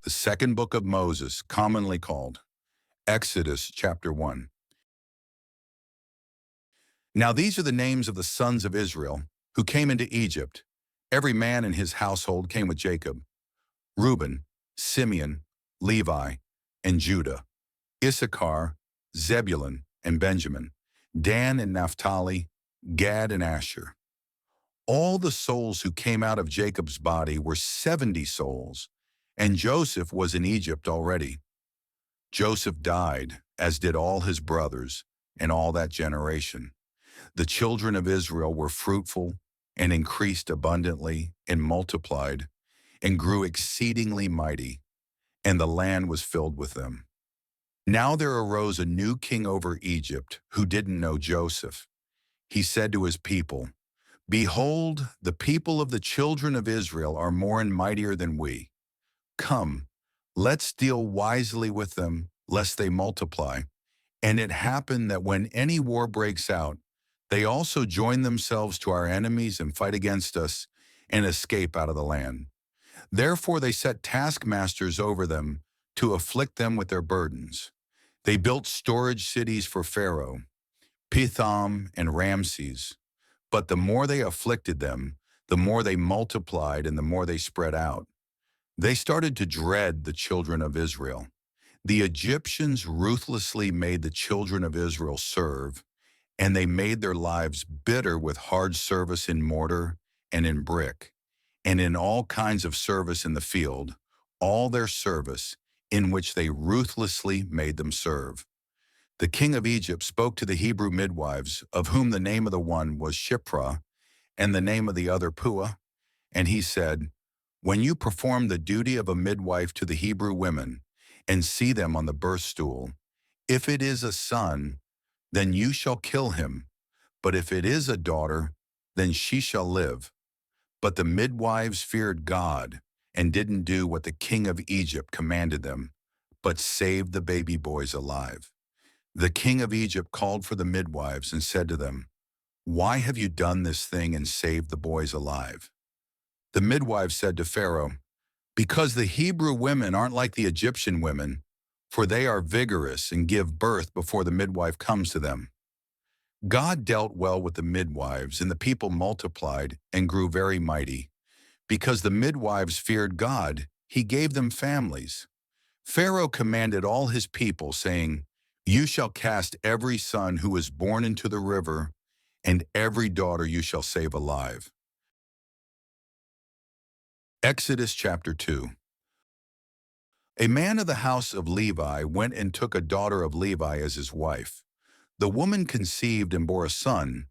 the second book of Moses, commonly called Exodus chapter 1. Now these are the names of the sons of Israel who came into Egypt. Every man in his household came with Jacob: Reuben, Simeon, Levi, and Judah; Issachar, Zebulun, and Benjamin; Dan and Naphtali; Gad and Asher. All the souls who came out of Jacob's body were 70 souls, and Joseph was in Egypt already. Joseph died, as did all his brothers and all that generation. The children of Israel were fruitful and increased abundantly and multiplied and grew exceedingly mighty, and the land was filled with them. Now there arose a new king over Egypt who didn't know Joseph. He said to his people, "Behold, the people of the children of Israel are more and mightier than we. Come, let's deal wisely with them, lest they multiply." And it happened that when any war breaks out, they also join themselves to our enemies and fight against us and escape out of the land. Therefore they set taskmasters over them to afflict them with their burdens. They built storage cities for Pharaoh, Pithom and Ramses. But the more they afflicted them, the more they multiplied and the more they spread out. They started to dread the children of Israel. The Egyptians ruthlessly made the children of Israel serve, and they made their lives bitter with hard service in mortar and in brick, and in all kinds of service in the field, all their service, in which they ruthlessly made them serve. The king of Egypt spoke to the Hebrew midwives, of whom the name of the one was Shiphrah, and the name of the other Puah, and he said, "When you perform the duty of a midwife to the Hebrew women, and see them on the birth stool, if it is a son, then you shall kill him, but if it is a daughter, then she shall live." But the midwives feared God, and didn't do what the king of Egypt commanded them, but saved the baby boys alive. The king of Egypt called for the midwives and said to them, "Why have you done this thing and saved the boys alive?" The midwives said to Pharaoh, "Because the Hebrew women aren't like the Egyptian women, for they are vigorous and give birth before the midwife comes to them." God dealt well with the midwives, and the people multiplied and grew very mighty. Because the midwives feared God, he gave them families. Pharaoh commanded all his people, saying, "You shall cast every son who is born into the river, and every daughter you shall save alive." Exodus chapter 2. A man of the house of Levi went and took a daughter of Levi as his wife. The woman conceived and bore a son.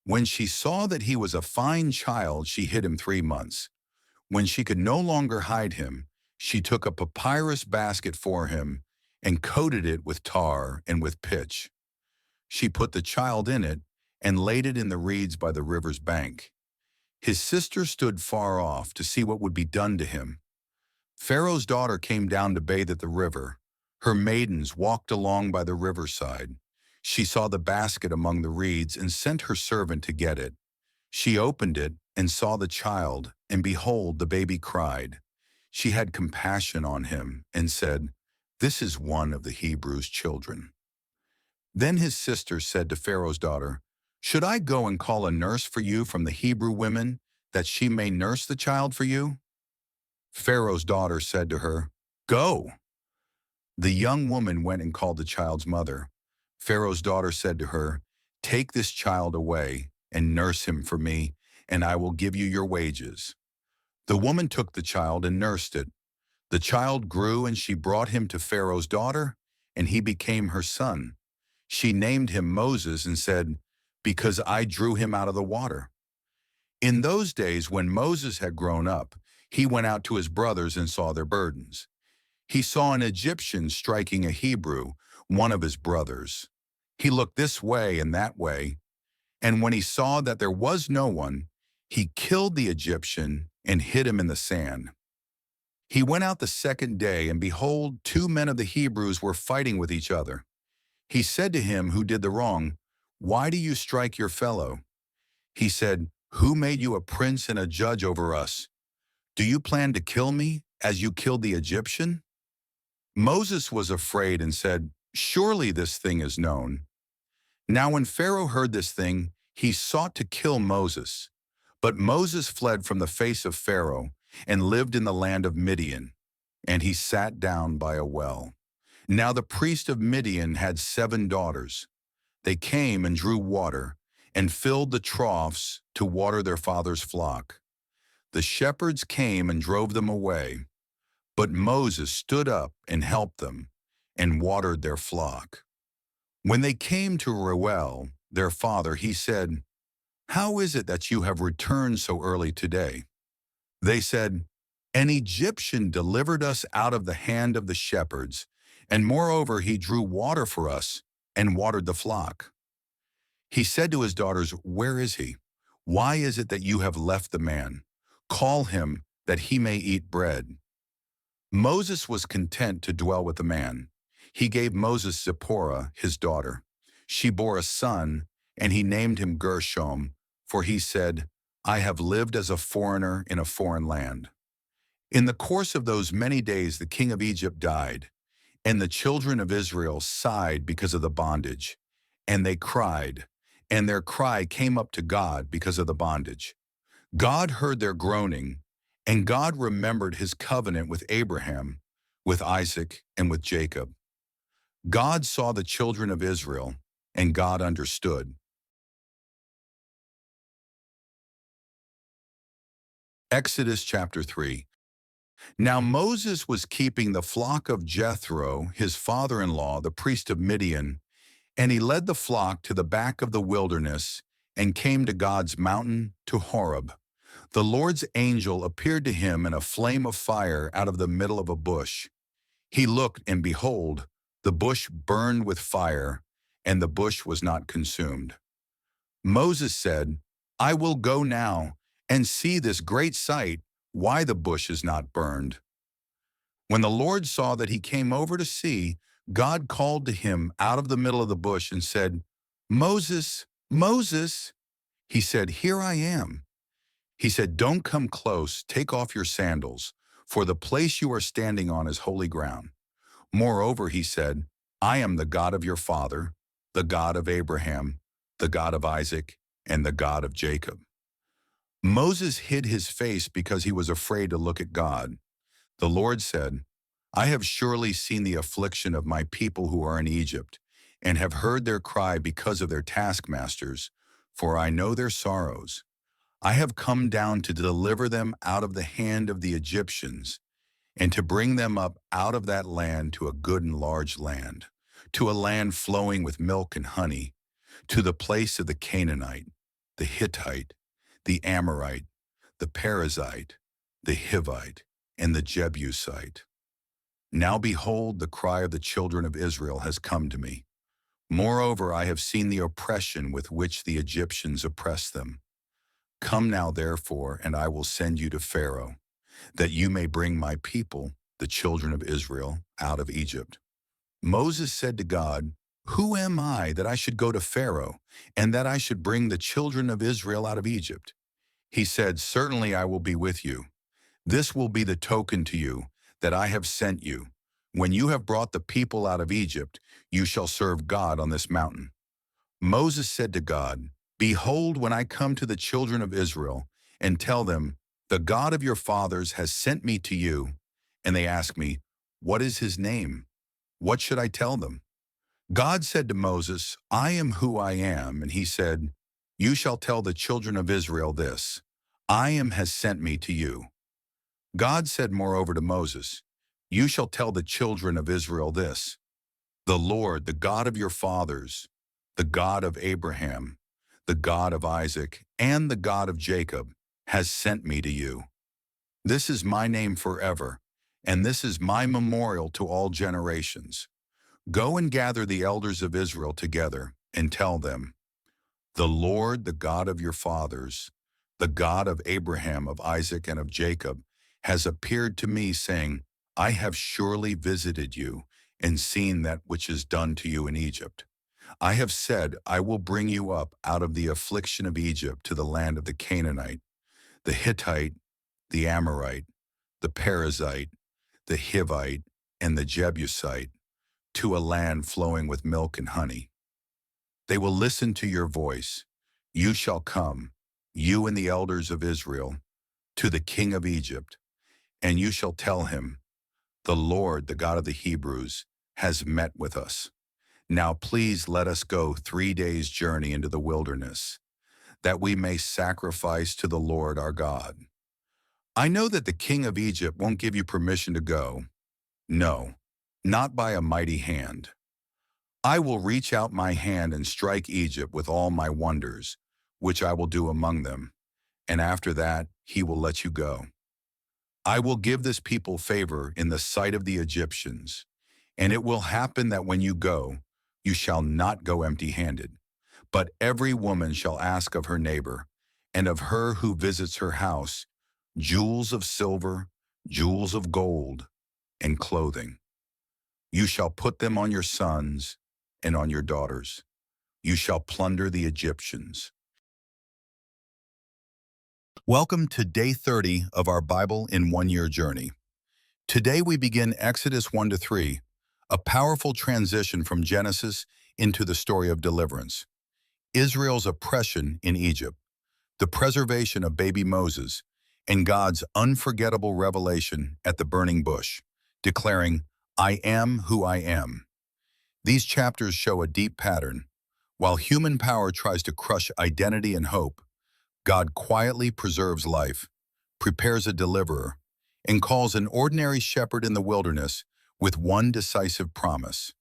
When she saw that he was a fine child, she hid him 3 months. When she could no longer hide him, she took a papyrus basket for him and coated it with tar and with pitch. She put the child in it and laid it in the reeds by the river's bank. His sister stood far off to see what would be done to him. Pharaoh's daughter came down to bathe at the river. Her maidens walked along by the riverside. She saw the basket among the reeds and sent her servant to get it. She opened it and saw the child, and behold, the baby cried. She had compassion on him and said, "This is one of the Hebrews' children." Then his sister said to Pharaoh's daughter, "Should I go and call a nurse for you from the Hebrew women, that she may nurse the child for you?" Pharaoh's daughter said to her, "Go." The young woman went and called the child's mother. Pharaoh's daughter said to her, "Take this child away and nurse him for me, and I will give you your wages." The woman took the child and nursed it. The child grew, and she brought him to Pharaoh's daughter, and he became her son. She named him Moses and said, "Because I drew him out of the water." In those days, when Moses had grown up, he went out to his brothers and saw their burdens. He saw an Egyptian striking a Hebrew, one of his brothers. He looked this way and that way, and when he saw that there was no one, he killed the Egyptian and hid him in the sand. He went out the second day, and behold, 2 men of the Hebrews were fighting with each other. He said to him who did the wrong, "Why do you strike your fellow?" He said, "Who made you a prince and a judge over us? Do you plan to kill me as you killed the Egyptian?" Moses was afraid and said, "Surely this thing is known." Now when Pharaoh heard this thing, he sought to kill Moses. But Moses fled from the face of Pharaoh and lived in the land of Midian, and he sat down by a well. Now the priest of Midian had 7 daughters. They came and drew water and filled the troughs to water their father's flock. The shepherds came and drove them away, but Moses stood up and helped them and watered their flock. When they came to Reuel, their father, he said, "How is it that you have returned so early today?" They said, "An Egyptian delivered us out of the hand of the shepherds, and moreover he drew water for us and watered the flock." He said to his daughters, "Where is he? Why is it that you have left the man? Call him that he may eat bread." Moses was content to dwell with the man. He gave Moses Zipporah, his daughter. She bore a son, and he named him Gershom, for he said, "I have lived as a foreigner in a foreign land." In the course of those many days the king of Egypt died, and the children of Israel sighed because of the bondage, and they cried, and their cry came up to God because of the bondage. God heard their groaning, and God remembered his covenant with Abraham, with Isaac, and with Jacob. God saw the children of Israel, and God understood. Exodus chapter 3. Now Moses was keeping the flock of Jethro, his father-in-law, the priest of Midian, and he led the flock to the back of the wilderness and came to God's mountain, to Horeb. The Lord's angel appeared to him in a flame of fire out of the middle of a bush. He looked, and behold, the bush burned with fire, and the bush was not consumed. Moses said, "I will go now and see this great sight, why the bush is not burned." When the Lord saw that he came over to see, God called to him out of the middle of the bush and said, "Moses, Moses." He said, "Here I am." He said, "Don't come close, take off your sandals, for the place you are standing on is holy ground." Moreover, he said, "I am the God of your father, the God of Abraham, the God of Isaac, and the God of Jacob." Moses hid his face because he was afraid to look at God. The Lord said, "I have surely seen the affliction of my people who are in Egypt, and have heard their cry because of their taskmasters, for I know their sorrows. I have come down to deliver them out of the hand of the Egyptians, and to bring them up out of that land to a good and large land, to a land flowing with milk and honey, to the place of the Canaanite, the Hittite, the Amorite, the Perizzite, the Hivite, and the Jebusite. Now behold, the cry of the children of Israel has come to me. Moreover, I have seen the oppression with which the Egyptians oppress them. Come now, therefore, and I will send you to Pharaoh, that you may bring my people, the children of Israel, out of Egypt." Moses said to God, "Who am I that I should go to Pharaoh, and that I should bring the children of Israel out of Egypt?" He said, "Certainly I will be with you. This will be the token to you that I have sent you. When you have brought the people out of Egypt, you shall serve God on this mountain." Moses said to God, "Behold, when I come to the children of Israel and tell them, 'The God of your fathers has sent me to you,' and they ask me, 'What is his name?' what should I tell them?" God said to Moses, "I am who I am," and he said, "You shall tell the children of Israel this, 'I am has sent me to you.'" God said moreover to Moses, "You shall tell the children of Israel this, 'The Lord, the God of your fathers, the God of Abraham, the God of Isaac, and the God of Jacob, has sent me to you.' This is my name forever, and this is my memorial to all generations. Go and gather the elders of Israel together, and tell them, 'The Lord, the God of your fathers, the God of Abraham, of Isaac, and of Jacob, has appeared to me, saying, I have surely visited you, and seen that which is done to you in Egypt. I have said, I will bring you up out of the affliction of Egypt to the land of the Canaanite, the Hittite, the Amorite, the Perizzite, the Hivite, and the Jebusite, to a land flowing with milk and honey. They will listen to your voice. You shall come, you and the elders of Israel, to the king of Egypt, and you shall tell him, the Lord, the God of the Hebrews, has met with us. Now please let us go 3 days' journey into the wilderness, that we may sacrifice to the Lord our God. I know that the king of Egypt won't give you permission to go. No, not by a mighty hand. I will reach out my hand and strike Egypt with all my wonders, which I will do among them, and after that he will let you go. I will give this people favor in the sight of the Egyptians, and it will happen that when you go, you shall not go empty-handed, but every woman shall ask of her neighbor, and of her who visits her house, jewels of silver, jewels of gold, and clothing. You shall put them on your sons and on your daughters. You shall plunder the Egyptians. Welcome to day 30 of our Bible in 1 Year journey. Today we begin Exodus 1 to 3, a powerful transition from Genesis into the story of deliverance. Israel's oppression in Egypt, the preservation of baby Moses, and God's unforgettable revelation at the burning bush, declaring, I am who I am. These chapters show a deep pattern. While human power tries to crush identity and hope, God quietly preserves life, prepares a deliverer, and calls an ordinary shepherd in the wilderness with one decisive promise: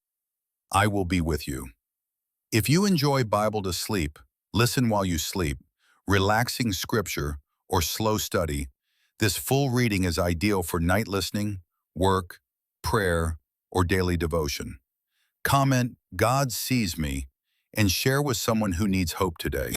I will be with you. If you enjoy Bible to sleep, listen while you sleep, relaxing scripture, or slow study, this full reading is ideal for night listening, work, prayer, or daily devotion. Comment, God sees me, and share with someone who needs hope today.